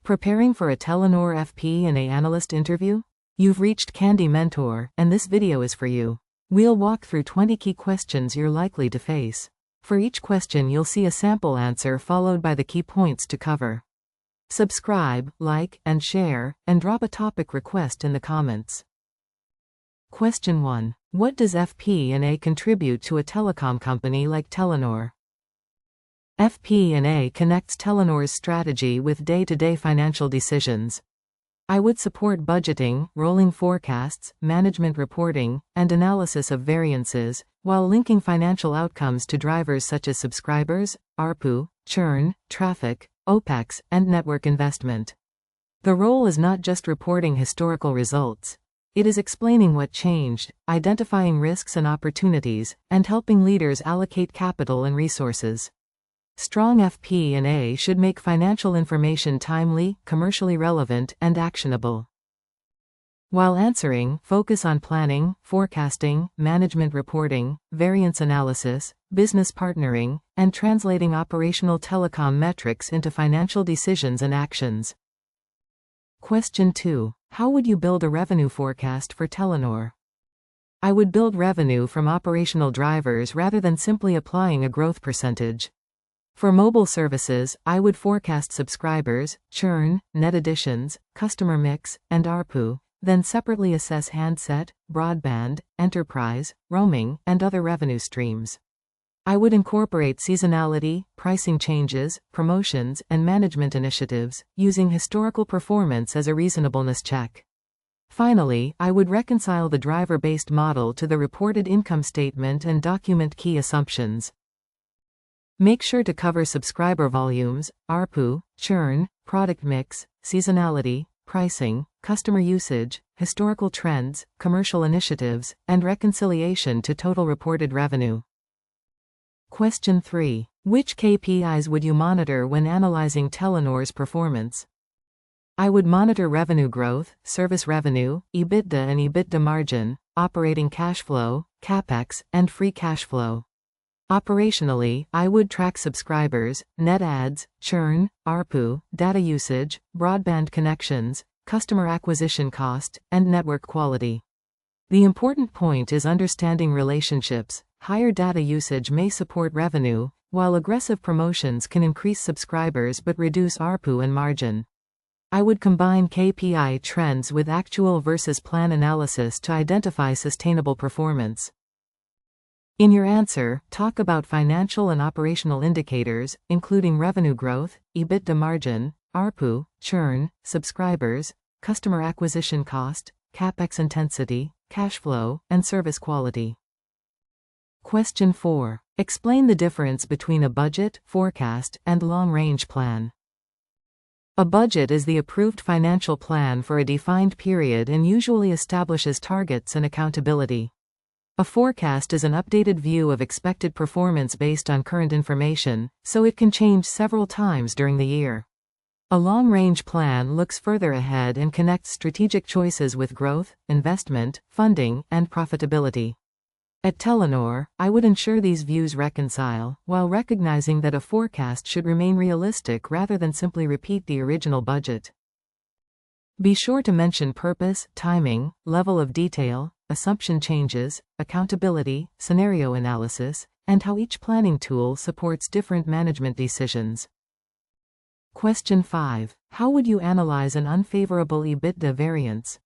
Preparing for a Telenor FP&A Analyst interview? You've reached Candy Mentor, and this video is for you. We'll walk through 20 key questions you're likely to face. For each question you'll see a sample answer followed by the key points to cover. Subscribe, like, and share, and drop a topic request in the comments. Question 1. What does FP&A contribute to a telecom company like Telenor? FP&A connects Telenor's strategy with day-to-day financial decisions. I would support budgeting, rolling forecasts, management reporting, and analysis of variances, while linking financial outcomes to drivers such as subscribers, ARPU, churn, traffic, OPEX, and network investment. The role is not just reporting historical results. It is explaining what changed, identifying risks and opportunities, and helping leaders allocate capital and resources. Strong FP&A should make financial information timely, commercially relevant, and actionable. While answering, focus on planning, forecasting, management reporting, variance analysis, business partnering, and translating operational telecom metrics into financial decisions and actions. Question 2. How would you build a revenue forecast for Telenor? I would build revenue from operational drivers rather than simply applying a growth percentage. For mobile services, I would forecast subscribers, churn, net additions, customer mix, and ARPU, then separately assess handset, broadband, enterprise, roaming, and other revenue streams. I would incorporate seasonality, pricing changes, promotions, and management initiatives, using historical performance as a reasonableness check. Finally, I would reconcile the driver-based model to the reported income statement and document key assumptions. Make sure to cover subscriber volumes, ARPU, churn, product mix, seasonality, pricing, customer usage, historical trends, commercial initiatives, and reconciliation to total reported revenue. Question 3. Which KPIs would you monitor when analyzing Telenor's performance? I would monitor revenue growth, service revenue, EBITDA and EBITDA margin, operating cash flow, CapEx, and free cash flow. Operationally, I would track subscribers, net adds, churn, ARPU, data usage, broadband connections, customer acquisition cost, and network quality. The important point is understanding relationships. Higher data usage may support revenue, while aggressive promotions can increase subscribers but reduce ARPU and margin. I would combine KPI trends with actual versus plan analysis to identify sustainable performance. In your answer, talk about financial and operational indicators, including revenue growth, EBITDA margin, ARPU, churn, subscribers, customer acquisition cost, CapEx intensity, cash flow, and service quality. Question 4. Explain the difference between a budget, forecast, and long-range plan. A budget is the approved financial plan for a defined period and usually establishes targets and accountability. A forecast is an updated view of expected performance based on current information, so it can change several times during the year. A long-range plan looks further ahead and connects strategic choices with growth, investment, funding, and profitability. At Telenor, I would ensure these views reconcile, while recognizing that a forecast should remain realistic rather than simply repeat the original budget. Be sure to mention purpose, timing, level of detail, assumption changes, accountability, scenario analysis, and how each planning tool supports different management decisions. Question 5. How would you analyze an unfavorable EBITDA variance?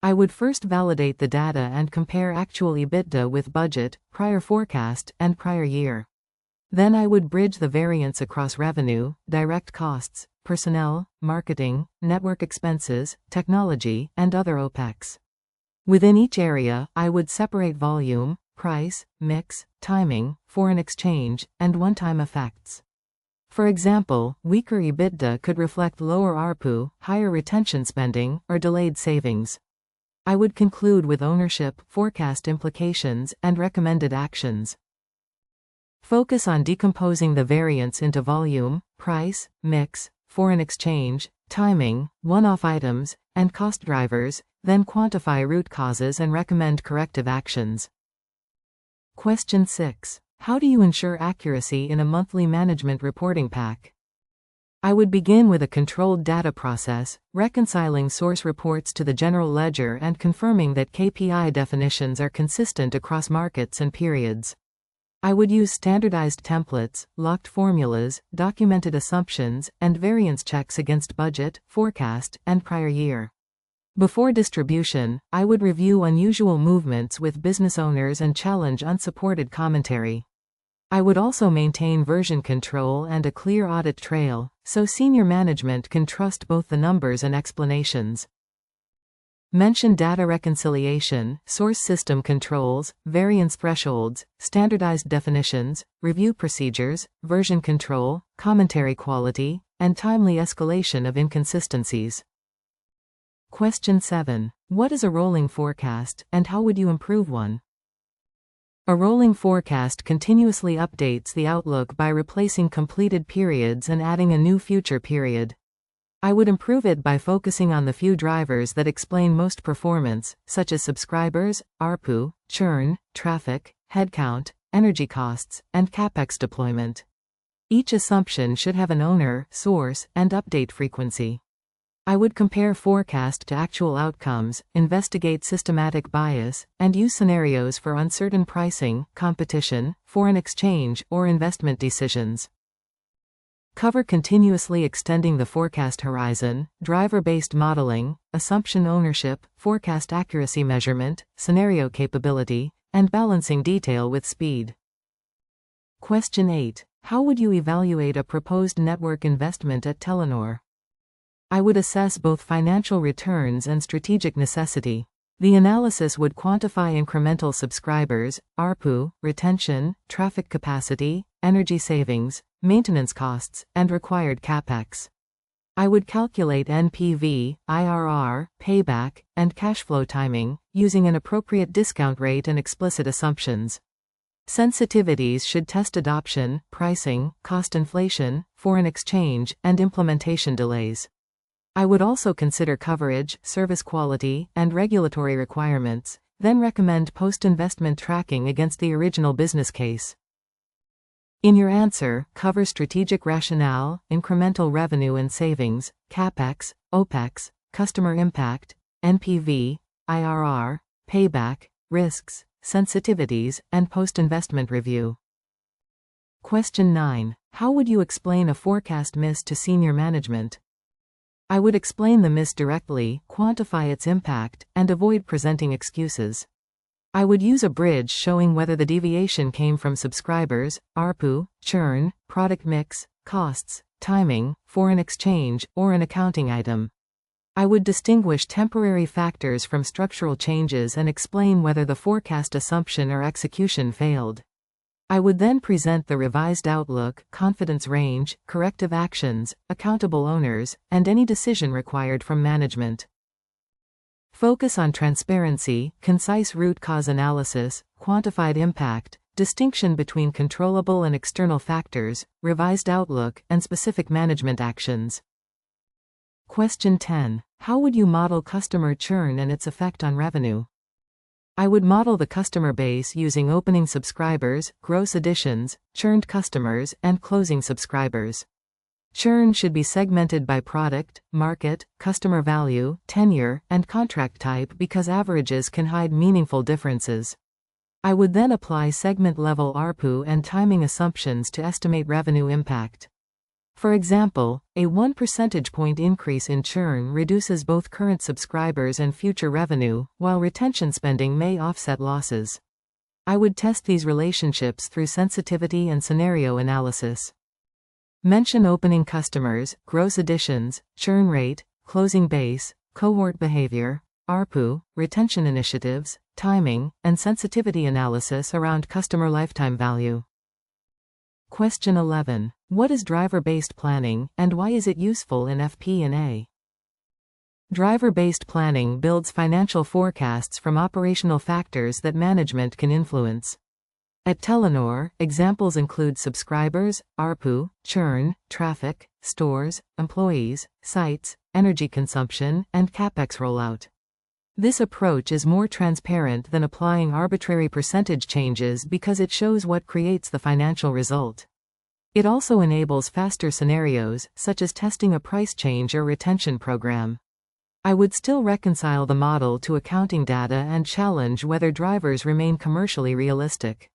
I would first validate the data and compare actual EBITDA with budget, prior forecast, and prior year. Then I would bridge the variance across revenue, direct costs, personnel, marketing, network expenses, technology, and other OPEX. Within each area, I would separate volume, price, mix, timing, foreign exchange, and one-time effects. For example, weaker EBITDA could reflect lower ARPU, higher retention spending, or delayed savings. I would conclude with ownership, forecast implications, and recommended actions. Focus on decomposing the variance into volume, price, mix, foreign exchange, timing, one-off items, and cost drivers, then quantify root causes and recommend corrective actions. Question 6. How do you ensure accuracy in a monthly management reporting pack? I would begin with a controlled data process, reconciling source reports to the general ledger and confirming that KPI definitions are consistent across markets and periods. I would use standardized templates, locked formulas, documented assumptions, and variance checks against budget, forecast, and prior year. Before distribution, I would review unusual movements with business owners and challenge unsupported commentary. I would also maintain version control and a clear audit trail, so senior management can trust both the numbers and explanations. Mention data reconciliation, source system controls, variance thresholds, standardized definitions, review procedures, version control, commentary quality, and timely escalation of inconsistencies. Question 7. What is a rolling forecast, and how would you improve one? A rolling forecast continuously updates the outlook by replacing completed periods and adding a new future period. I would improve it by focusing on the few drivers that explain most performance, such as subscribers, ARPU, churn, traffic, headcount, energy costs, and CapEx deployment. Each assumption should have an owner, source, and update frequency. I would compare forecast to actual outcomes, investigate systematic bias, and use scenarios for uncertain pricing, competition, foreign exchange, or investment decisions. Cover continuously extending the forecast horizon, driver-based modeling, assumption ownership, forecast accuracy measurement, scenario capability, and balancing detail with speed. Question 8. How would you evaluate a proposed network investment at Telenor? I would assess both financial returns and strategic necessity. The analysis would quantify incremental subscribers, ARPU, retention, traffic capacity, energy savings, maintenance costs, and required CapEx. I would calculate NPV, IRR, payback, and cash flow timing, using an appropriate discount rate and explicit assumptions. Sensitivities should test adoption, pricing, cost inflation, foreign exchange, and implementation delays. I would also consider coverage, service quality, and regulatory requirements, then recommend post-investment tracking against the original business case. In your answer, cover strategic rationale, incremental revenue and savings, CapEx, OpEx, customer impact, NPV, IRR, payback, risks, sensitivities, and post-investment review. Question 9. How would you explain a forecast miss to senior management? I would explain the miss directly, quantify its impact, and avoid presenting excuses. I would use a bridge showing whether the deviation came from subscribers, ARPU, churn, product mix, costs, timing, foreign exchange, or an accounting item. I would distinguish temporary factors from structural changes and explain whether the forecast assumption or execution failed. I would then present the revised outlook, confidence range, corrective actions, accountable owners, and any decision required from management. Focus on transparency, concise root cause analysis, quantified impact, distinction between controllable and external factors, revised outlook, and specific management actions. Question 10. How would you model customer churn and its effect on revenue? I would model the customer base using opening subscribers, gross additions, churned customers, and closing subscribers. Churn should be segmented by product, market, customer value, tenure, and contract type because averages can hide meaningful differences. I would then apply segment-level ARPU and timing assumptions to estimate revenue impact. For example, a 1 percentage point increase in churn reduces both current subscribers and future revenue, while retention spending may offset losses. I would test these relationships through sensitivity and scenario analysis. Mention opening customers, gross additions, churn rate, closing base, cohort behavior, ARPU, retention initiatives, timing, and sensitivity analysis around customer lifetime value. Question 11. What is driver-based planning, and why is it useful in FP&A? Driver-based planning builds financial forecasts from operational factors that management can influence. At Telenor, examples include subscribers, ARPU, churn, traffic, stores, employees, sites, energy consumption, and CapEx rollout. This approach is more transparent than applying arbitrary percentage changes because it shows what creates the financial result. It also enables faster scenarios, such as testing a price change or retention program. I would still reconcile the model to accounting data and challenge whether drivers remain commercially realistic.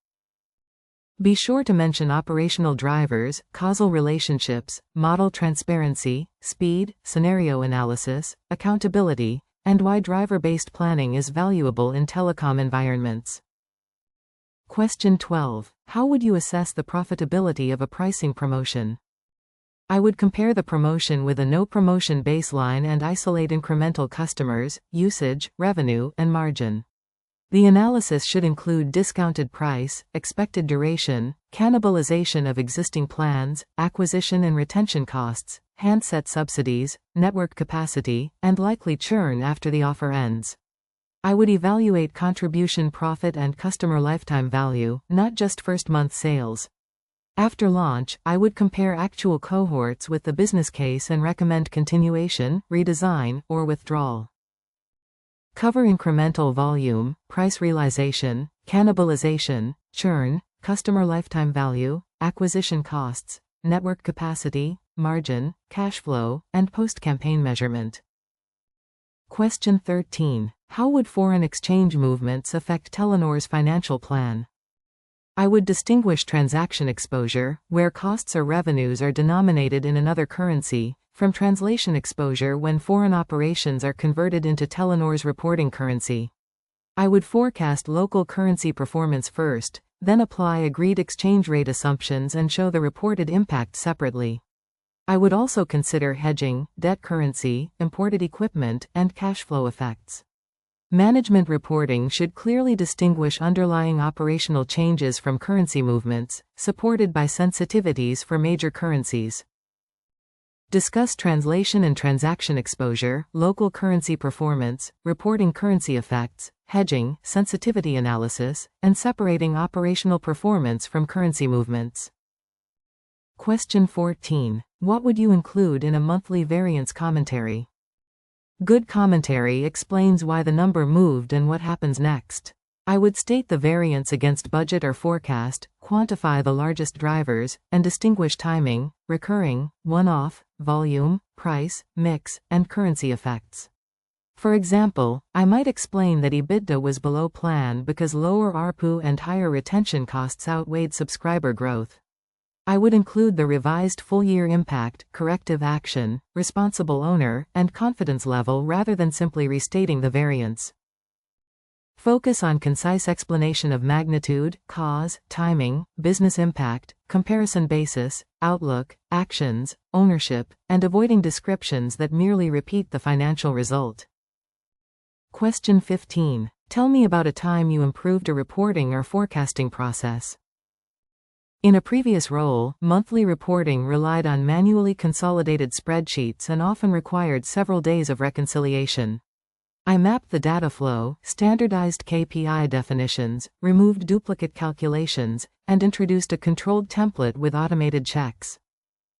Be sure to mention operational drivers, causal relationships, model transparency, speed, scenario analysis, accountability, and why driver-based planning is valuable in telecom environments. Question 12. How would you assess the profitability of a pricing promotion? I would compare the promotion with a no-promotion baseline and isolate incremental customers, usage, revenue, and margin. The analysis should include discounted price, expected duration, cannibalization of existing plans, acquisition and retention costs, handset subsidies, network capacity, and likely churn after the offer ends. I would evaluate contribution profit and customer lifetime value, not just first-month sales. After launch, I would compare actual cohorts with the business case and recommend continuation, redesign, or withdrawal. Cover incremental volume, price realization, cannibalization, churn, customer lifetime value, acquisition costs, network capacity, margin, cash flow, and post-campaign measurement. Question 13. How would foreign exchange movements affect Telenor's financial plan? I would distinguish transaction exposure, where costs or revenues are denominated in another currency, from translation exposure when foreign operations are converted into Telenor's reporting currency. I would forecast local currency performance first, then apply agreed exchange rate assumptions and show the reported impact separately. I would also consider hedging, debt currency, imported equipment, and cash flow effects. Management reporting should clearly distinguish underlying operational changes from currency movements, supported by sensitivities for major currencies. Discuss translation and transaction exposure, local currency performance, reporting currency effects, hedging, sensitivity analysis, and separating operational performance from currency movements. Question 14. What would you include in a monthly variance commentary? Good commentary explains why the number moved and what happens next. I would state the variance against budget or forecast, quantify the largest drivers, and distinguish timing, recurring, one-off, volume, price, mix, and currency effects. For example, I might explain that EBITDA was below plan because lower ARPU and higher retention costs outweighed subscriber growth. I would include the revised full-year impact, corrective action, responsible owner, and confidence level rather than simply restating the variance. Focus on concise explanation of magnitude, cause, timing, business impact, comparison basis, outlook, actions, ownership, and avoiding descriptions that merely repeat the financial result. Question 15. Tell me about a time you improved a reporting or forecasting process. In a previous role, monthly reporting relied on manually consolidated spreadsheets and often required several days of reconciliation. I mapped the data flow, standardized KPI definitions, removed duplicate calculations, and introduced a controlled template with automated checks.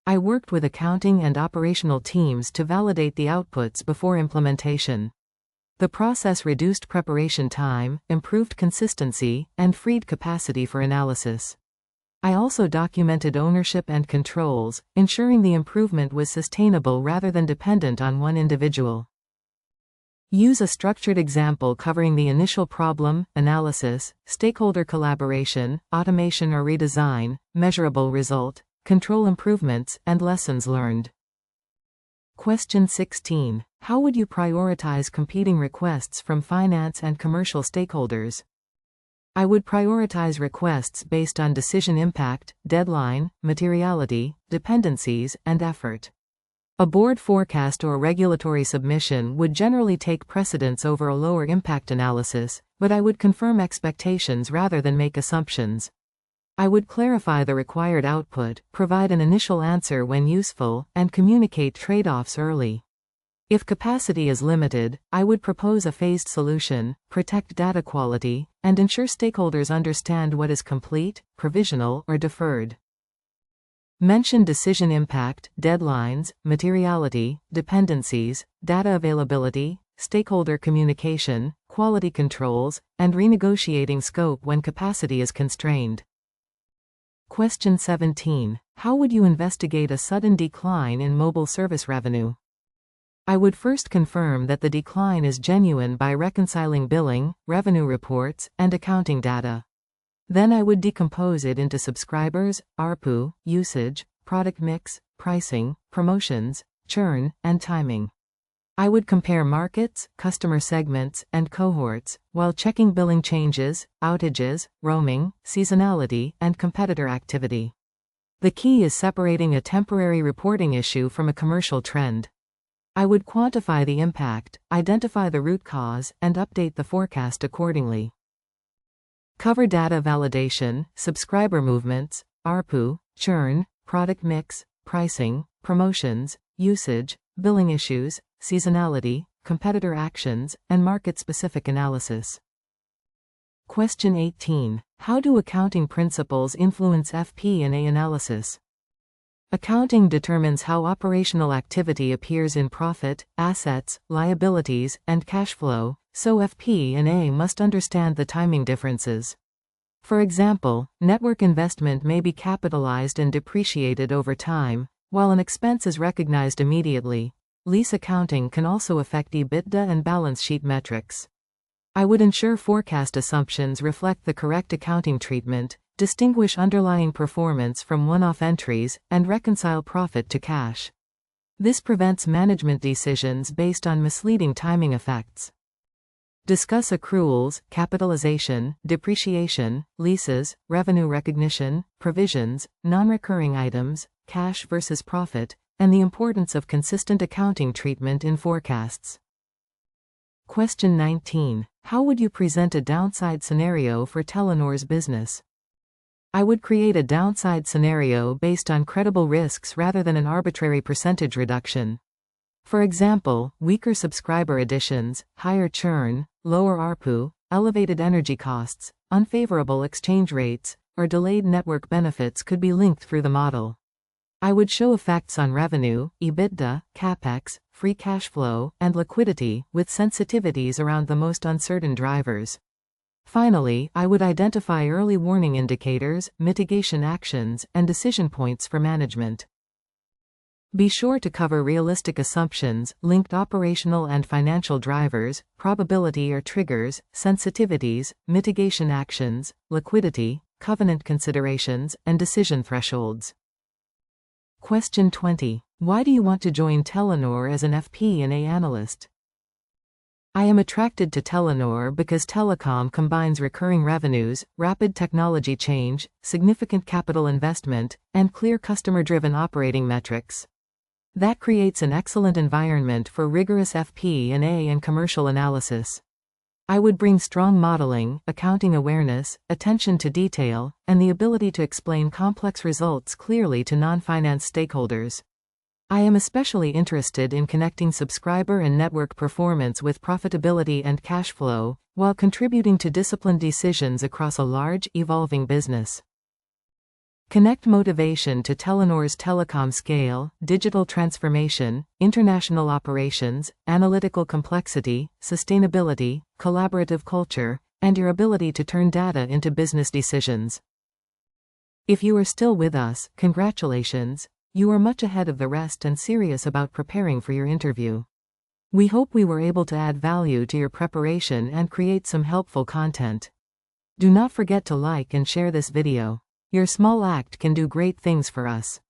I worked with accounting and operational teams to validate the outputs before implementation. The process reduced preparation time, improved consistency, and freed capacity for analysis. I also documented ownership and controls, ensuring the improvement was sustainable rather than dependent on one individual. Use a structured example covering the initial problem, analysis, stakeholder collaboration, automation or redesign, measurable result, control improvements, and lessons learned. Question 16. How would you prioritize competing requests from finance and commercial stakeholders? I would prioritize requests based on decision impact, deadline, materiality, dependencies, and effort. A board forecast or regulatory submission would generally take precedence over a lower impact analysis, but I would confirm expectations rather than make assumptions. I would clarify the required output, provide an initial answer when useful, and communicate trade-offs early. If capacity is limited, I would propose a phased solution, protect data quality, and ensure stakeholders understand what is complete, provisional, or deferred. Mention decision impact, deadlines, materiality, dependencies, data availability, stakeholder communication, quality controls, and renegotiating scope when capacity is constrained. Question 17. How would you investigate a sudden decline in mobile service revenue? I would first confirm that the decline is genuine by reconciling billing, revenue reports, and accounting data. Then I would decompose it into subscribers, ARPU, usage, product mix, pricing, promotions, churn, and timing. I would compare markets, customer segments, and cohorts, while checking billing changes, outages, roaming, seasonality, and competitor activity. The key is separating a temporary reporting issue from a commercial trend. I would quantify the impact, identify the root cause, and update the forecast accordingly. Cover data validation, subscriber movements, ARPU, churn, product mix, pricing, promotions, usage, billing issues, seasonality, competitor actions, and market-specific analysis. Question 18. How do accounting principles influence FP&A analysis? Accounting determines how operational activity appears in profit, assets, liabilities, and cash flow, so FP&A must understand the timing differences. For example, network investment may be capitalized and depreciated over time, while an expense is recognized immediately. Lease accounting can also affect EBITDA and balance sheet metrics. I would ensure forecast assumptions reflect the correct accounting treatment, distinguish underlying performance from one-off entries, and reconcile profit to cash. This prevents management decisions based on misleading timing effects. Discuss accruals, capitalization, depreciation, leases, revenue recognition, provisions, non-recurring items, cash versus profit, and the importance of consistent accounting treatment in forecasts. Question 19. How would you present a downside scenario for Telenor's business? I would create a downside scenario based on credible risks rather than an arbitrary percentage reduction. For example, weaker subscriber additions, higher churn, lower ARPU, elevated energy costs, unfavorable exchange rates, or delayed network benefits could be linked through the model. I would show effects on revenue, EBITDA, CapEx, free cash flow, and liquidity, with sensitivities around the most uncertain drivers. Finally, I would identify early warning indicators, mitigation actions, and decision points for management. Be sure to cover realistic assumptions, linked operational and financial drivers, probability or triggers, sensitivities, mitigation actions, liquidity, covenant considerations, and decision thresholds. Question 20. Why do you want to join Telenor as an FP&A analyst? I am attracted to Telenor because Telecom combines recurring revenues, rapid technology change, significant capital investment, and clear customer-driven operating metrics. That creates an excellent environment for rigorous FP&A and commercial analysis. I would bring strong modeling, accounting awareness, attention to detail, and the ability to explain complex results clearly to non-finance stakeholders. I am especially interested in connecting subscriber and network performance with profitability and cash flow, while contributing to disciplined decisions across a large, evolving business. Connect motivation to Telenor's telecom scale, digital transformation, international operations, analytical complexity, sustainability, collaborative culture, and your ability to turn data into business decisions. If you are still with us, congratulations, you are much ahead of the rest and serious about preparing for your interview. We hope we were able to add value to your preparation and create some helpful content. Do not forget to like and share this video. Your small act can do great things for us.